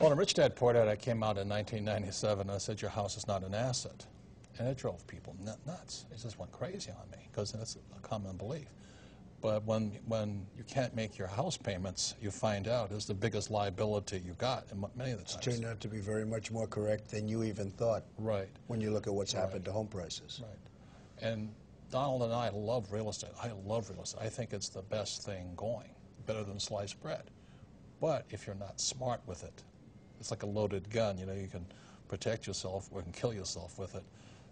Well, in Rich Dad Poor Dad, I came out in 1997 and I said, your house is not an asset. And it drove people nuts. It just went crazy on me because that's a common belief. But when you can't make your house payments, you find out is the biggest liability you got, and many of the times. It's turned out to be very much more correct than you even thought. Right. When you look at what's happened to home prices. Right. And Donald and I love real estate. I love real estate. I think it's the best thing going, better than sliced bread. But if you're not smart with it, it's like a loaded gun. You know, you can protect yourself or you can kill yourself with it.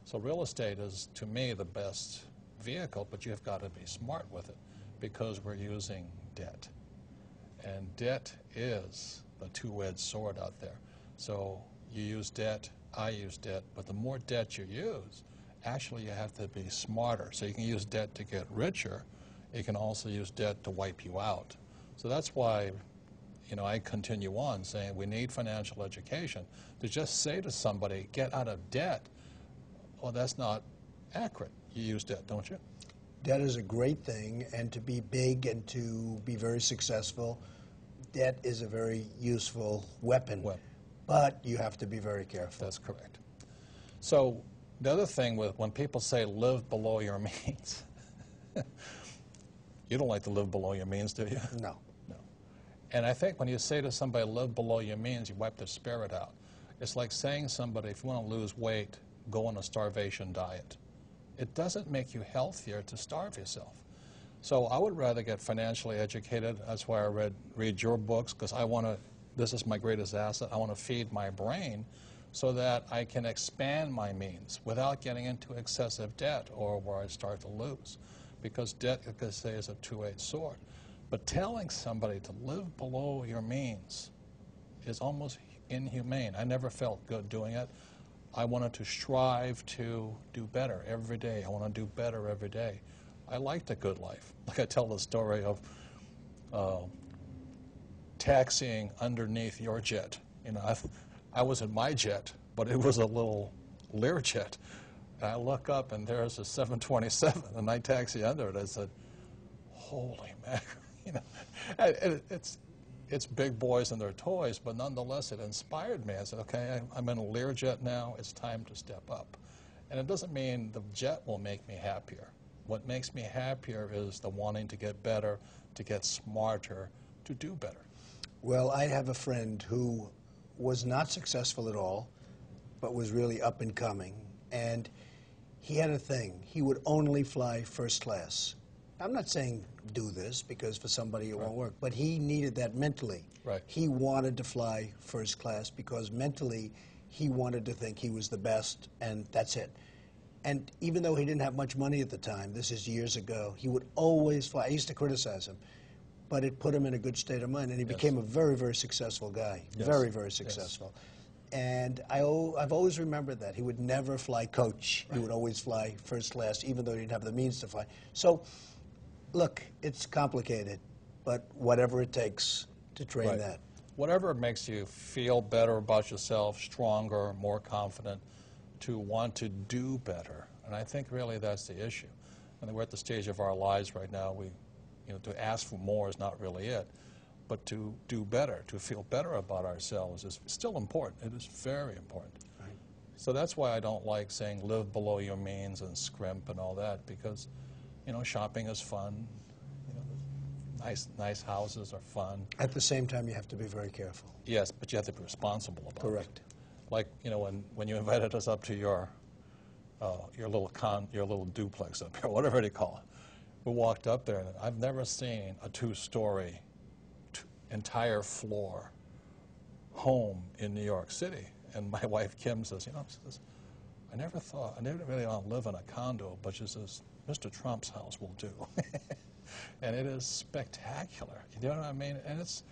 So real estate is, to me, the best vehicle, but you've got to be smart with it because we're using debt. And debt is the two-edged sword out there. So you use debt, I use debt, but the more debt you use, actually you have to be smarter. So you can use debt to get richer. You can also use debt to wipe you out. So that's why, you know, I continue on saying we need financial education. To just say to somebody, get out of debt, well, that's not accurate. You use debt, don't you? Debt is a great thing, and to be big and to be very successful, debt is a very useful weapon. But you have to be very careful. That's correct. So the other thing with when people say live below your means, you don't like to live below your means, do you? No. No. And I think when you say to somebody live below your means, you wipe their spirit out. It's like saying to somebody, if you want to lose weight, go on a starvation diet. It doesn't make you healthier to starve yourself. So I would rather get financially educated. That's why I read your books, because I want to, this is my greatest asset. I want to feed my brain so that I can expand my means without getting into excessive debt or where I start to lose. Because debt, like I say, is a two-edged sword. But telling somebody to live below your means is almost inhumane. I never felt good doing it. I wanted to strive to do better every day. I want to do better every day. I liked a good life. Like I tell the story of taxiing underneath your jet. You know, I was in my jet, but it was a little Learjet. And I look up and there's a 727, and I taxi under it. I said, holy mackerel. You know, it's big boys and their toys, but nonetheless it inspired me. I said, okay, I'm in a Learjet now, it's time to step up. And it doesn't mean the jet will make me happier. What makes me happier is the wanting to get better, to get smarter, to do better. Well, I have a friend who was not successful at all, but was really up and coming. And he had a thing. He would only fly first class. I'm not saying do this because for somebody it won't work, but he needed that mentally. Right. He wanted to fly first class because mentally he wanted to think he was the best, and that's it. And even though he didn't have much money at the time, this is years ago, he would always fly. I used to criticize him, but it put him in a good state of mind, and he became a very, very successful guy. Very, very successful. And I've always remembered that. He would never fly coach. He would always fly first class, even though he didn't have the means to fly. So, look, it's complicated, but whatever it takes to train that. Whatever makes you feel better about yourself, stronger, more confident, to want to do better. And I think really that's the issue. And we're at the stage of our lives right now, to ask for more is not really it. But to do better, to feel better about ourselves is still important. It is very important. Right. So that's why I don't like saying live below your means and scrimp and all that, because shopping is fun. Nice houses are fun. At the same time, you have to be very careful. Yes, but you have to be responsible about it. Correct. Like when you invited us up to your little duplex up here, whatever you call it, we walked up there, and I've never seen a two-story, entire floor home in New York City. And my wife Kim says, I never really want to live in a condo, but she says, Mr. Trump's house will do. And it is spectacular. You know what I mean? And it's...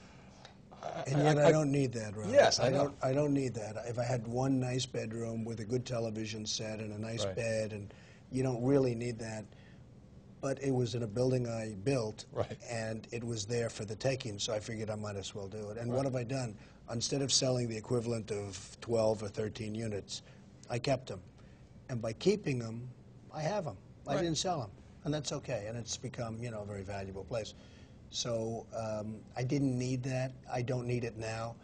And yet I don't need that, Robert. Yes, I know. I don't need that. If I had one nice bedroom with a good television set and a nice bed, and you don't really need that. But it was in a building I built, and it was there for the taking, so I figured I might as well do it. And what have I done? Instead of selling the equivalent of 12 or 13 units, I kept them. And by keeping them, I have them. I didn't sell them. And that's okay. And it's become, a very valuable place. So I didn't need that. I don't need it now.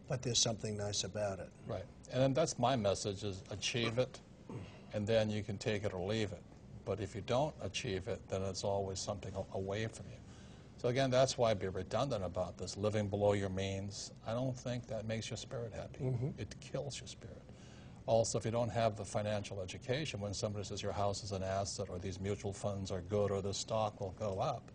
but there's something nice about it. Right. And then that's my message is achieve it, and then you can take it or leave it. But if you don't achieve it, then it's always something away from you. So again, that's why I'd be redundant about this. Living below your means, I don't think that makes your spirit happy. It kills your spirit. Also, if you don't have the financial education, when somebody says your house is an asset or these mutual funds are good or the stock will go up,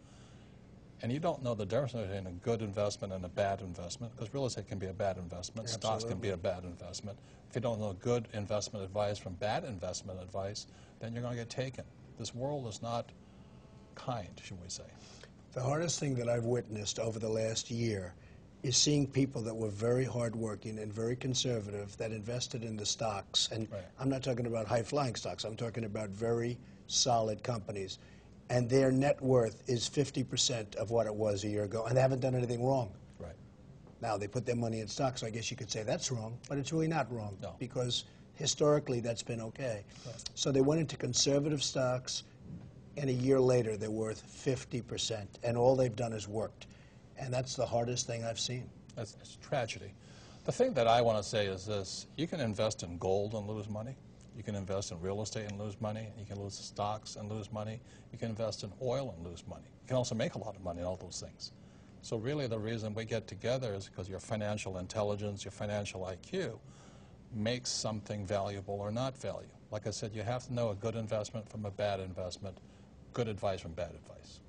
and you don't know the difference between a good investment and a bad investment, because real estate can be a bad investment, stocks can be a bad investment. If you don't know good investment advice from bad investment advice, then you're going to get taken. This world is not kind, should we say. The hardest thing that I've witnessed over the last year is seeing people that were very hardworking and very conservative that invested in the stocks. And I'm not talking about high-flying stocks. I'm talking about very solid companies. And their net worth is 50% of what it was a year ago, and they haven't done anything wrong. Right. Now, they put their money in stocks, so I guess you could say that's wrong, but it's really not wrong, No. because historically that's been okay. Right. So they went into conservative stocks, and a year later they're worth 50%, and all they've done is worked. And that's the hardest thing I've seen. It's tragedy. The thing that I want to say is this: you can invest in gold and lose money. You can invest in real estate and lose money. You can lose stocks and lose money. You can invest in oil and lose money. You can also make a lot of money in all those things. So really the reason we get together is because your financial intelligence, your financial IQ makes something valuable or not valuable. Like I said, you have to know a good investment from a bad investment, good advice from bad advice.